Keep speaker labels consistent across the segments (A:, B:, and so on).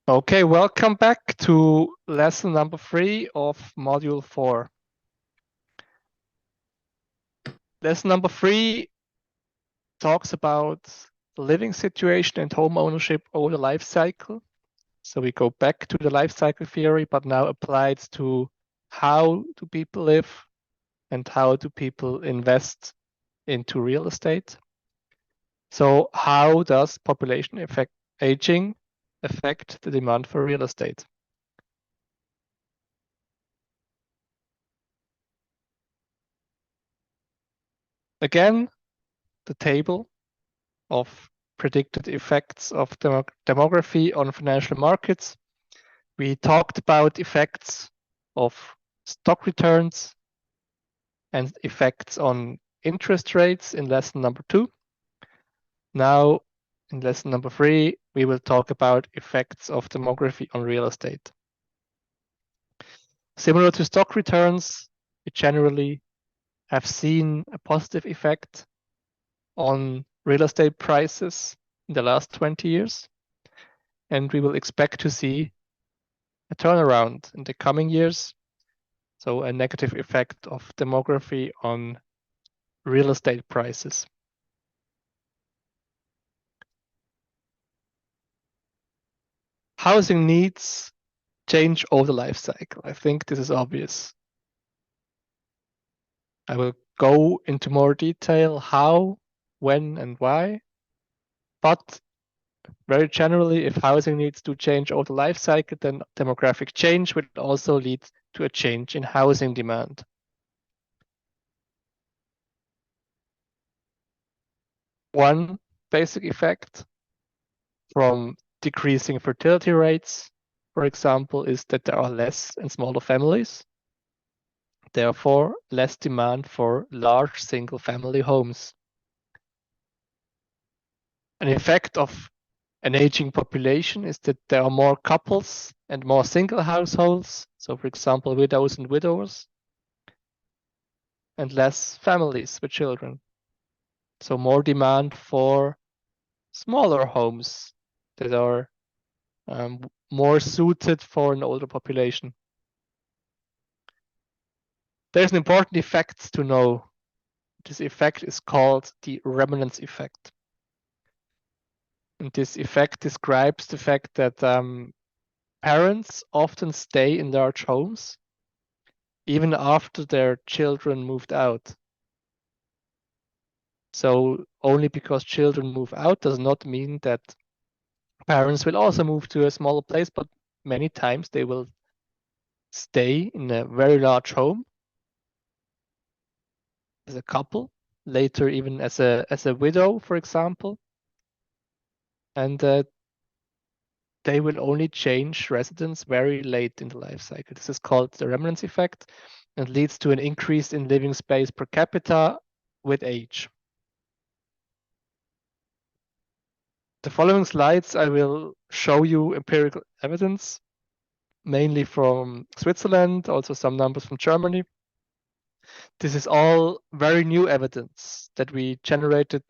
A: Okay, welcome back to lesson number 3 of module 4. Lesson number 3 talks about the living situation and home ownership over the life cycle. So we go back to the life cycle theory, but now applied to how do people live and how do people invest into real estate. So how does population aging affect the demand for real estate? Again, the table of predicted effects of demography on financial markets. We talked about effects of stock returns and effects on interest rates in lesson number 2. Now, in lesson number 3, we will talk about effects of demography on real estate. Similar to stock returns, we generally have seen a positive effect on real estate prices in the last 20 years. And we will expect to see a turnaround in the coming years. So a negative effect of demography on real estate prices. Housing needs change over the life cycle. I think this is obvious. I will go into more detail how, when, and why. But very generally, if housing needs to change over the life cycle, then demographic change will also lead to a change in housing demand. One basic effect from decreasing fertility rates, for example, is that there are less and smaller families. Therefore, less demand for large single-family homes. An effect of an aging population is that there are more couples and more single households, so for example, widows and widowers, and less families with children. So more demand for smaller homes that are more suited for an older population. There's an important effect to know. This effect is called the remnants effect. And this effect describes the fact that parents often stay in large homes even after their children moved out. So only because children move out does not mean that parents will also move to a smaller place, but many times they will stay in a very large home as a couple, later even as a widow, for example. And they will only change residence very late in the life cycle. This is called the remnants effect and leads to an increase in living space per capita with age. The following slides, I will show you empirical evidence, mainly from Switzerland, also some numbers from Germany. This is all very new evidence that we generated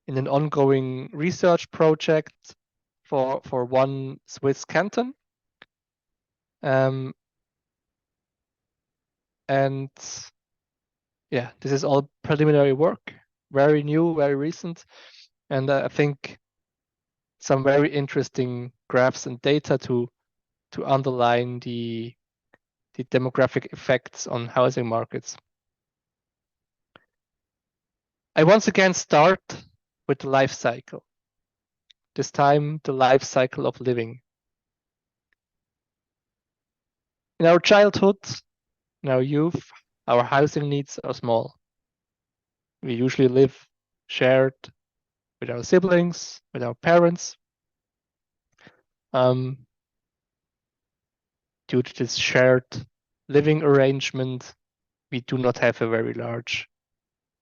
A: in an ongoing research project for one Swiss canton. And yeah, this is all preliminary work, very new, very recent. And I think some very interesting graphs and data to underline the demographic effects on housing markets. I once again start with the life cycle. This time, the life cycle of living. In our childhood, in our youth, our housing needs are small. We usually live shared with our siblings, with our parents. Due to this shared living arrangement, we do not have a very large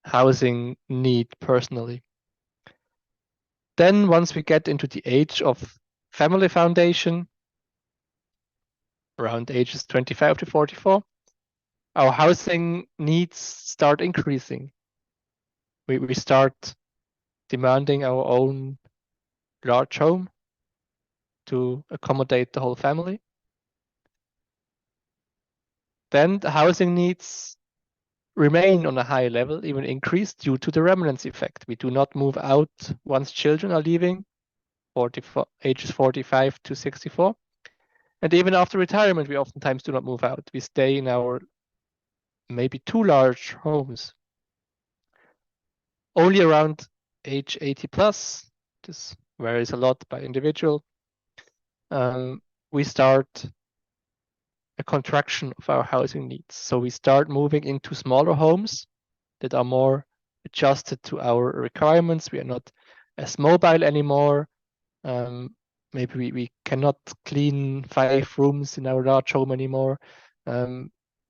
A: housing need personally. Then once we get into the age of family foundation, around ages 25 to 44, our housing needs start increasing. We start demanding our own large home. to accommodate the whole family. Then the housing needs remain on a high level, even increase due to the remnants effect. We do not move out once children are leaving, ages 45 to 64. And even after retirement, we oftentimes do not move out. We stay in our maybe too large homes. Only around age 80 plus, this varies a lot by individual, we start a contraction of our housing needs. So we start moving into smaller homes that are more adjusted to our requirements. We are not as mobile anymore. Maybe we cannot clean 5 rooms in our large home anymore.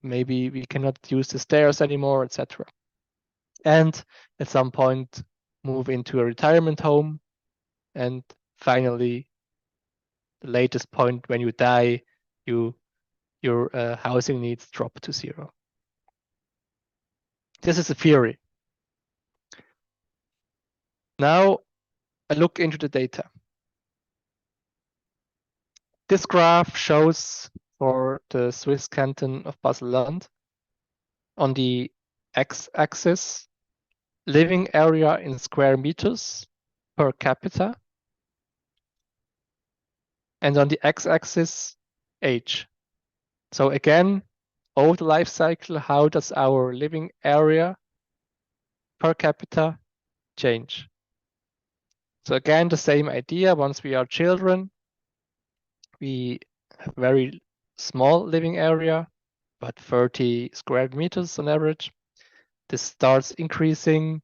A: Maybe we cannot use the stairs anymore, etc. And at some point move into a retirement home. And finally, the latest point, when you die, your housing needs drop to 0. This is a theory. Now I look into the data. This graph shows for the Swiss canton of Basel-Land on the x-axis living area in square meters per capita, and on the x-axis age. So again, over the life cycle, how does our living area per capita change? So again, the same idea. Once we are children, we have very small living area, about 30 square meters on average. This starts increasing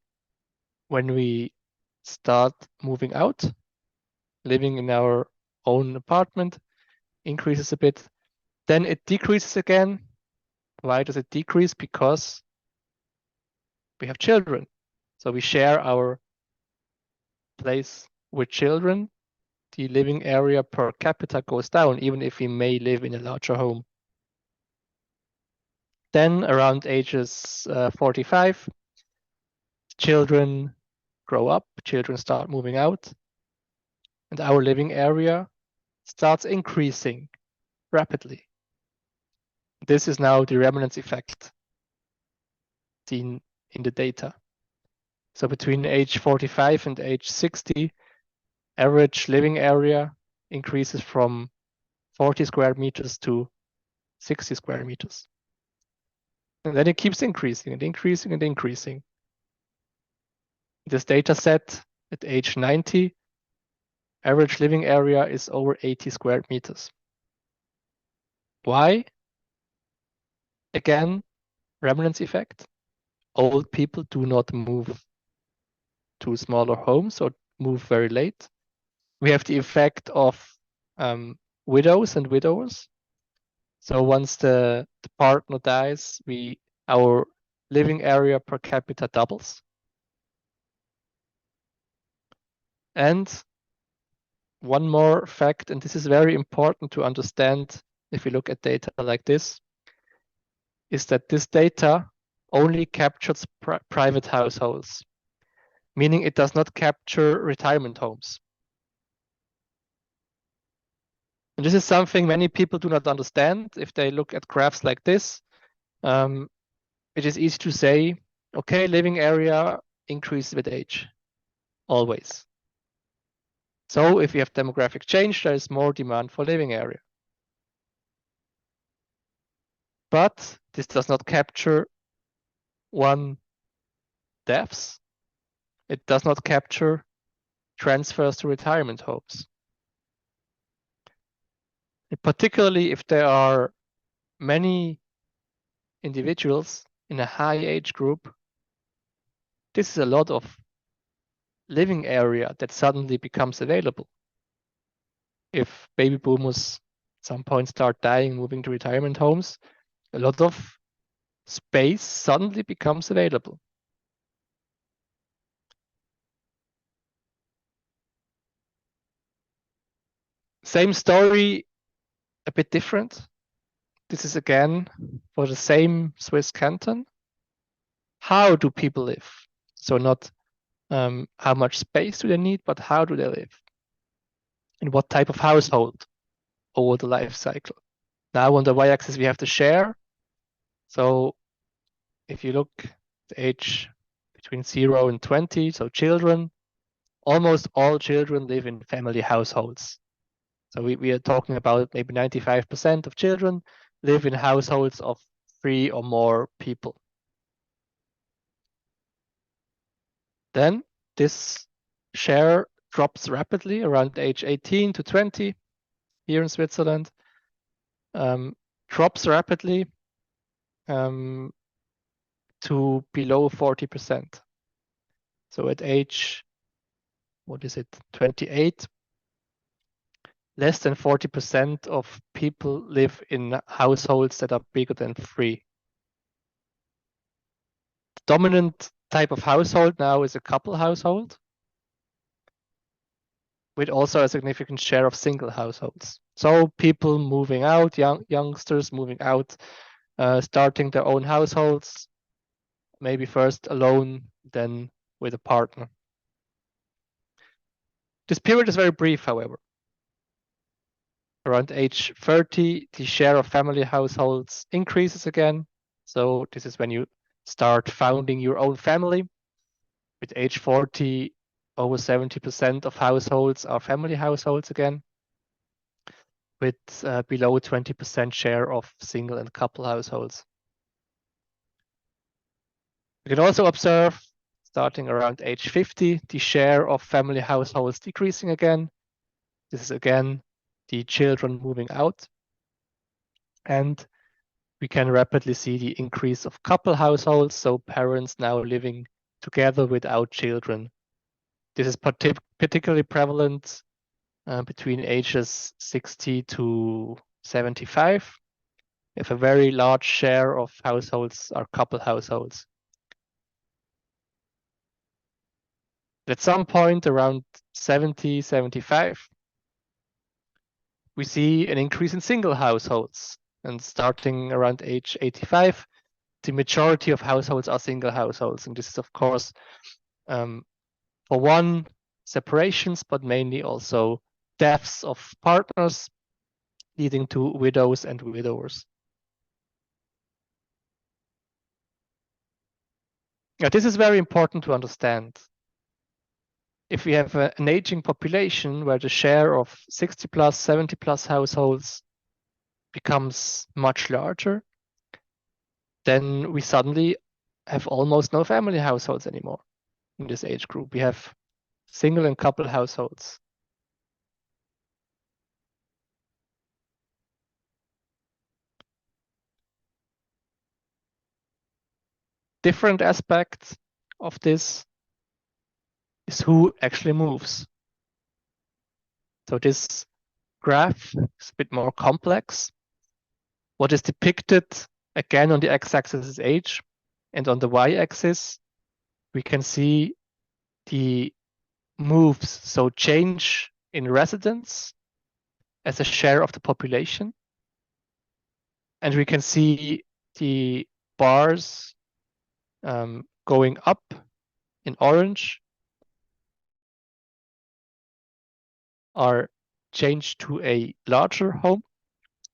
A: when we start moving out, living in our own apartment, increases a bit. Then it decreases again. Why does it decrease? Because we have children. So we share our place with children. The living area per capita goes down, even if we may live in a larger home. Then around ages 45, children grow up, children start moving out, and our living area starts increasing rapidly. This is now the remnants effect seen in the data. So between age 45 and age 60, average living area increases from 40 square meters to 60 square meters. And then it keeps increasing and increasing and increasing. This data set at age 90, average living area is over 80 square meters. Why? Again, remnants effect. Old people do not move to smaller homes or move very late. We have the effect of widows and widowers. So once the partner dies, our living area per capita doubles. And one more fact, and this is very important to understand if we look at data like this, is that this data only captures private households, meaning it does not capture retirement homes. And this is something many people do not understand. If they look at graphs like this, it is easy to say, okay, living area increases with age, always. So if we have demographic change, there is more demand for living area. But this does not capture one deaths. It does not capture transfers to retirement homes. And particularly if there are many individuals in a high age group, this is a lot of living area that suddenly becomes available. If baby boomers at some point start dying, moving to retirement homes, a lot of space suddenly becomes available. Same story, a bit different. This is again for the same Swiss canton. How do people live? So not how much space do they need, but how do they live? and what type of household over the life cycle. Now on the y-axis, we have the share. So if you look at the age between 0 and 20, so children, almost all children live in family households. So we are talking about maybe 95% of children live in households of 3 or more people. Then this share drops rapidly around age 18 to 20 here in Switzerland, drops rapidly to below 40%. So at age, what is it, 28, less than 40% of people live in households that are bigger than 3. The dominant type of household now is a couple household, with also a significant share of single households. So people moving out, youngsters moving out, starting their own households, maybe first alone, then with a partner. This period is very brief, however. Around age 30, the share of family households increases again. So this is when you start founding your own family. With age 40, over 70% of households are family households again, with below 20% share of single and couple households. You can also observe, starting around age 50, the share of family households decreasing again. This is again the children moving out. And we can rapidly see the increase of couple households, so parents now living together without children. This is particularly prevalent between ages 60 to 75. If a very large share of households are couple households. At some point around 70, 75, we see an increase in single households. And starting around age 85, the majority of households are single households. And this is, of course, for one, separations, but mainly also deaths of partners, leading to widows and widowers. Now, this is very important to understand. If we have an aging population where the share of 60 plus, 70 plus households becomes much larger, then we suddenly have almost no family households anymore in this age group. We have single and couple households. Different aspect of this is who actually moves. So this graph is a bit more complex. What is depicted again on the x-axis is age, and on the y-axis we can see the moves, so change in residence as a share of the population. And we can see the bars going up in orange are changed to a larger home,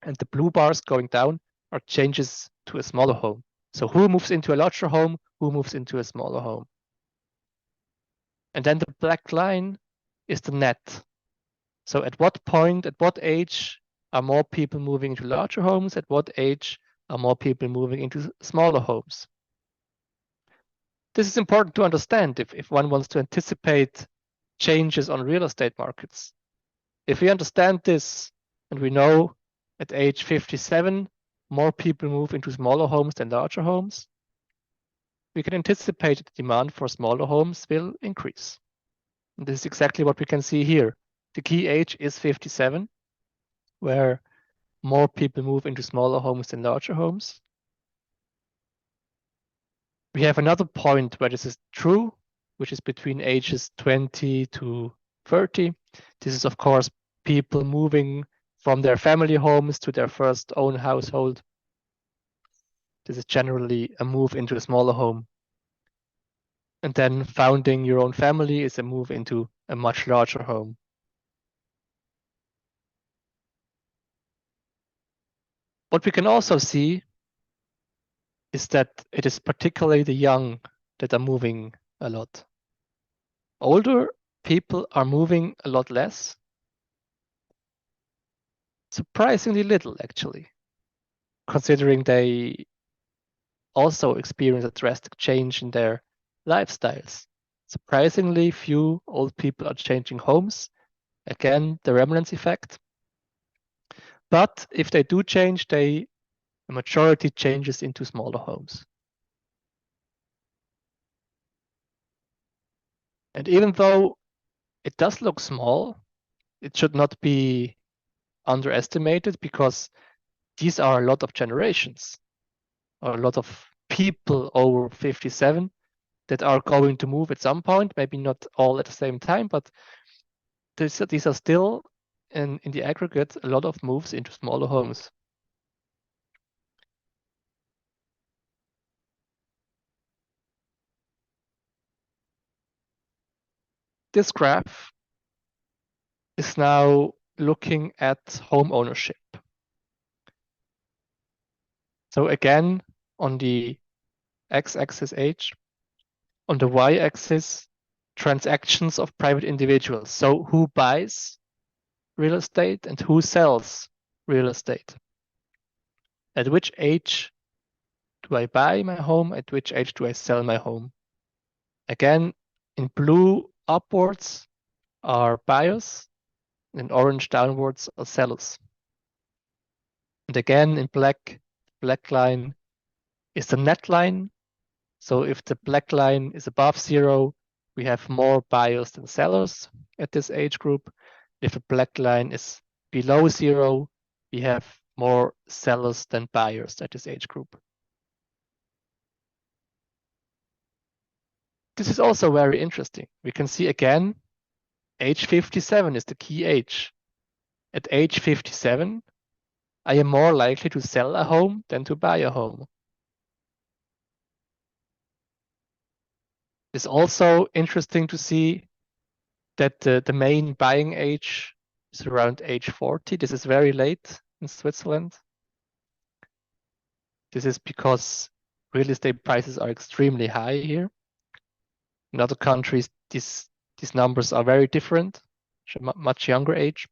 A: and the blue bars going down are changes to a smaller home. So who moves into a larger home, who moves into a smaller home. And then the black line is the net. So at what point, at what age are more people moving into larger homes? At what age are more people moving into smaller homes? This is important to understand if one wants to anticipate changes on real estate markets. If we understand this and we know at age 57, more people move into smaller homes than larger homes, we can anticipate that the demand for smaller homes will increase. And this is exactly what we can see here. The key age is 57, where more people move into smaller homes than larger homes. We have another point where this is true, which is between ages 20 to 30. This is, of course, people moving from their family homes to their first own household. This is generally a move into a smaller home. And then founding your own family is a move into a much larger home. What we can also see is that it is particularly the young that are moving a lot. Older people are moving a lot less, surprisingly little actually, considering they also experience a drastic change in their lifestyles. Surprisingly few old people are changing homes. Again, the remnants effect. But if they do change, a majority changes into smaller homes. And even though it does look small, it should not be underestimated because these are a lot of generations or a lot of people over 57 that are going to move at some point, maybe not all at the same time, but these are still, in the aggregate, a lot of moves into smaller homes. This graph is now looking at home ownership. So again, on the x-axis age, on the y-axis, transactions of private individuals. So who buys real estate and who sells real estate? At which age do I buy my home? At which age do I sell my home? Again, in blue upwards are buyers, and orange downwards are sellers. And again, in black line is the net line. So if the black line is above zero, we have more buyers than sellers at this age group. If the black line is below zero, we have more sellers than buyers at this age group. This is also very interesting. We can see again, age 57 is the key age. At age 57, I am more likely to sell a home than to buy a home. It's also interesting to see that the main buying age is around age 40. This is very late in Switzerland. This is because real estate prices are extremely high here. In other countries, these numbers are very different, much younger age.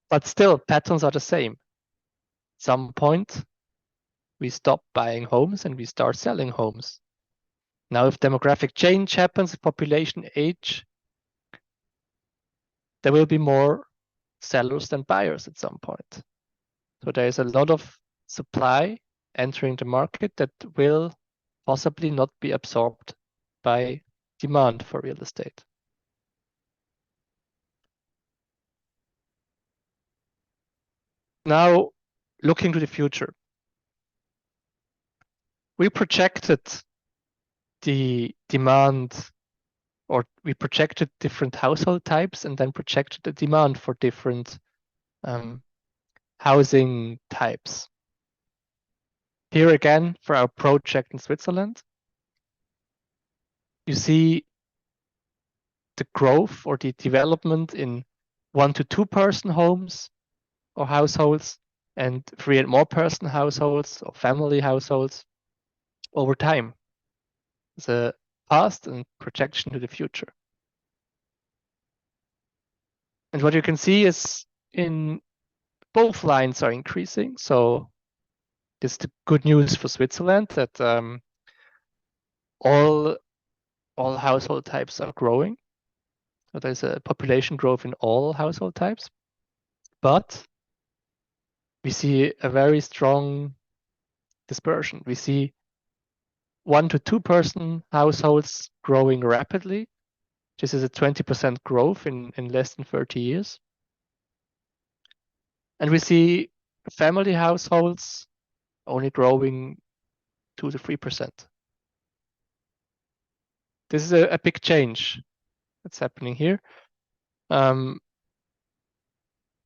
A: But still, patterns are the same. At some point, we stop buying homes and we start selling homes. Now, if demographic change happens, if population age, there will be more sellers than buyers at some point. So there is a lot of supply entering the market that will possibly not be absorbed by demand for real estate. Now, looking to the future, we projected the demand, or we projected different household types and then projected the demand for different housing types. Here again, for our project in Switzerland, you see the growth or the development in 1 to 2 person homes or households and 3 and more person households or family households over time. The past and projection to the future. And what you can see is in both lines are increasing. So this is the good news for Switzerland that all household types are growing. So there's a population growth in all household types. But we see a very strong dispersion. We see 1 to 2 person households growing rapidly. This is a 20% growth in less than 30 years. And we see family households only growing 2 to 3%. This is a big change that's happening here.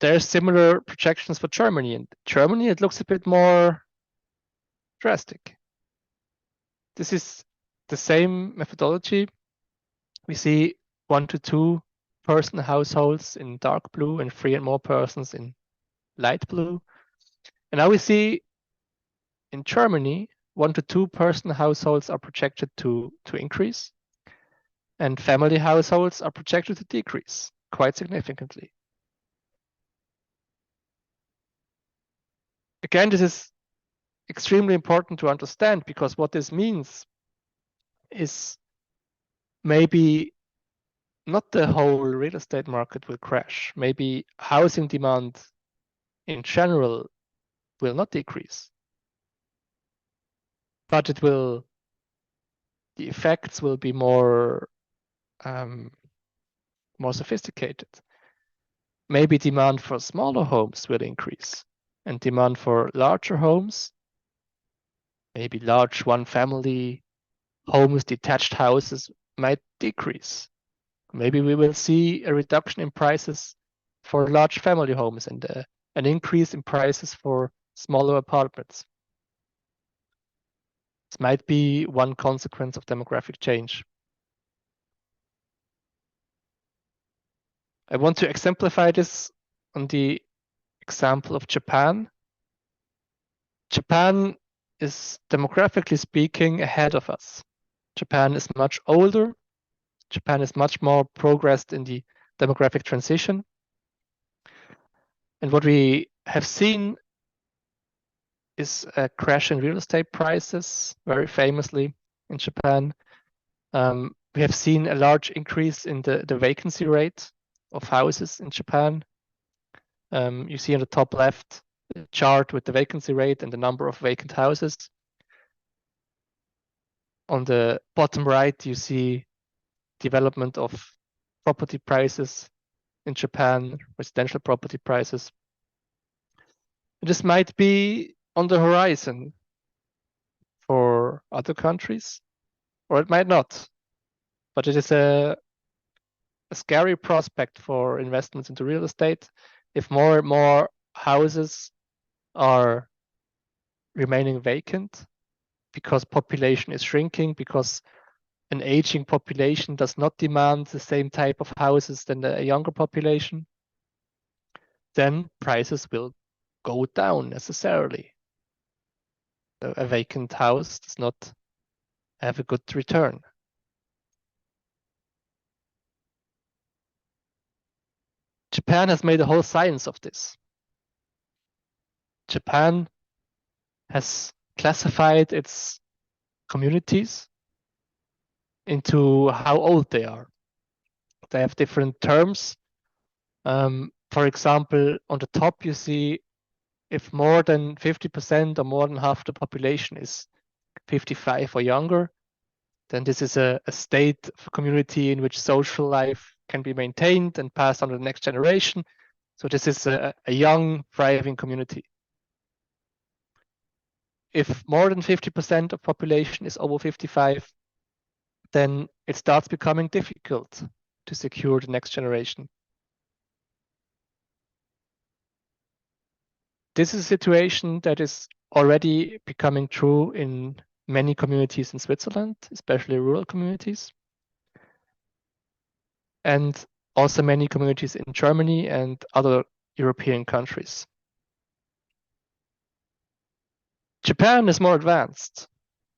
A: There's similar projections for Germany. In Germany, it looks a bit more drastic. This is the same methodology. We see 1 to 2 person households in dark blue and 3 and more persons in light blue. And now we see in Germany, 1 to 2 person households are projected to increase, and family households are projected to decrease quite significantly. Again, this is extremely important to understand, because what this means is maybe not the whole real estate market will crash. Maybe housing demand in general will not decrease, but the effects will be more sophisticated. Maybe demand for smaller homes will increase, and demand for larger homes, maybe large one-family homes, detached houses, might decrease. Maybe we will see a reduction in prices for large family homes and an increase in prices for smaller apartments. This might be one consequence of demographic change. I want to exemplify this on the example of Japan. Japan is, demographically speaking, ahead of us. Japan is much older. Japan is much more progressed in the demographic transition. And what we have seen is a crash in real estate prices, very famously in Japan. We have seen a large increase in the vacancy rate of houses in Japan. You see on the top left the chart with the vacancy rate and the number of vacant houses. On the bottom right, you see development of property prices in Japan, residential property prices. This might be on the horizon for other countries, or it might not. But it is a scary prospect for investments into real estate if more and more houses are remaining vacant because population is shrinking, because an aging population does not demand the same type of houses than a younger population, then prices will go down necessarily. So a vacant house does not have a good return. Japan has made a whole science of this. Japan has classified its communities into how old they are. They have different terms. For example, on the top you see if more than 50% or more than half the population is 55 or younger, then this is a state of a community in which social life can be maintained and passed on to the next generation. So this is a young, thriving community. If more than 50% of population is over 55, then it starts becoming difficult to secure the next generation. This is a situation that is already becoming true in many communities in Switzerland, especially rural communities, and also many communities in Germany and other European countries. Japan is more advanced.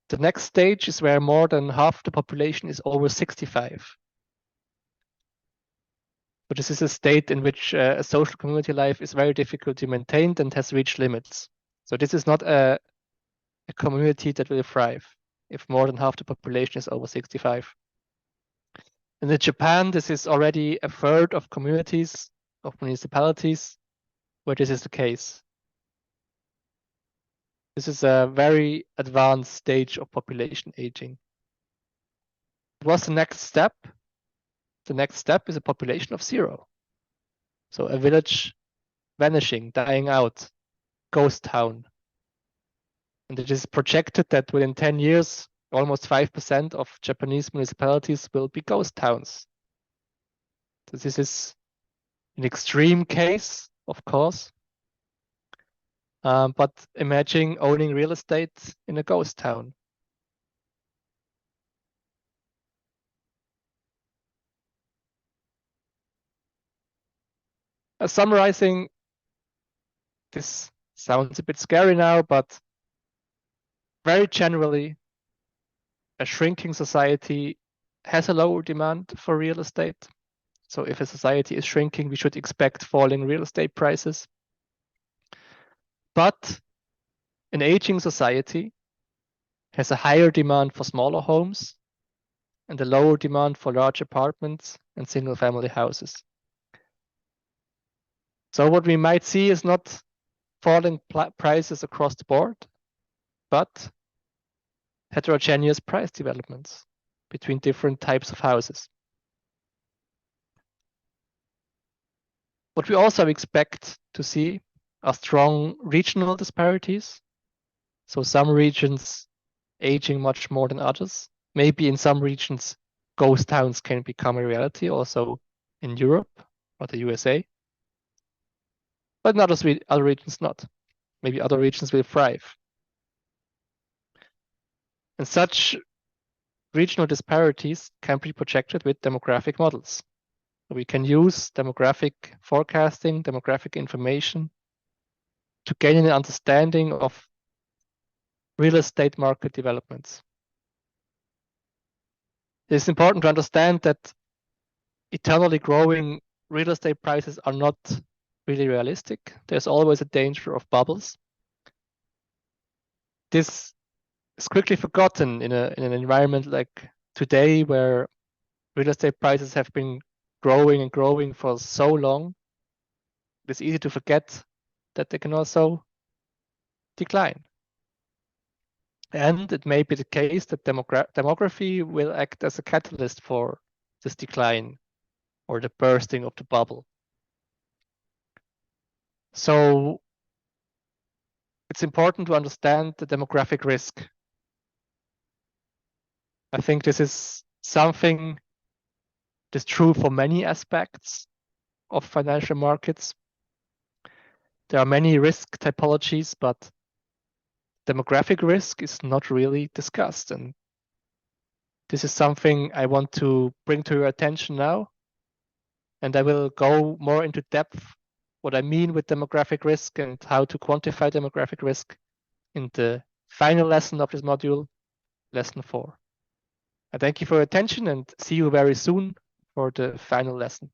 A: The next stage is where more than half the population is over 65. But this is a state in which a social community life is very difficult to maintain and has reached limits. So this is not a community that will thrive if more than half the population is over 65. And in Japan, this is already a third of communities, of municipalities, where this is the case. This is a very advanced stage of population aging. What's the next step? The next step is a population of 0. So a village vanishing, dying out, ghost town. And it is projected that within 10 years, almost 5% of Japanese municipalities will be ghost towns. So this is an extreme case, of course. But imagine owning real estate in a ghost town. Summarizing this Sounds a bit scary now, but very generally, a shrinking society has a lower demand for real estate. So if a society is shrinking, we should expect falling real estate prices. But an aging society has a higher demand for smaller homes and a lower demand for large apartments and single family houses. So what we might see is not falling prices across the board, but heterogeneous price developments between different types of houses. What we also expect to see are strong regional disparities. So some regions aging much more than others. Maybe in some regions, ghost towns can become a reality also in Europe or the USA. But in other regions not. Maybe other regions will thrive. And such regional disparities can be projected with demographic models. We can use demographic forecasting, demographic information to gain an understanding of real estate market developments. It's important to understand that eternally growing real estate prices are not really realistic. There's always a danger of bubbles. This is quickly forgotten in an environment like today, where real estate prices have been growing and growing for so long. It's easy to forget that they can also decline. And it may be the case that demography will act as a catalyst for this decline or the bursting of the bubble. So it's important to understand the demographic risk. I think this is something that's true for many aspects of financial markets. There are many risk typologies, but demographic risk is not really discussed. And this is something I want to bring to your attention now. And I will go more into depth what I mean with demographic risk and how to quantify demographic risk in the final lesson of this module, lesson 4. I thank you for your attention and see you very soon for the final lesson.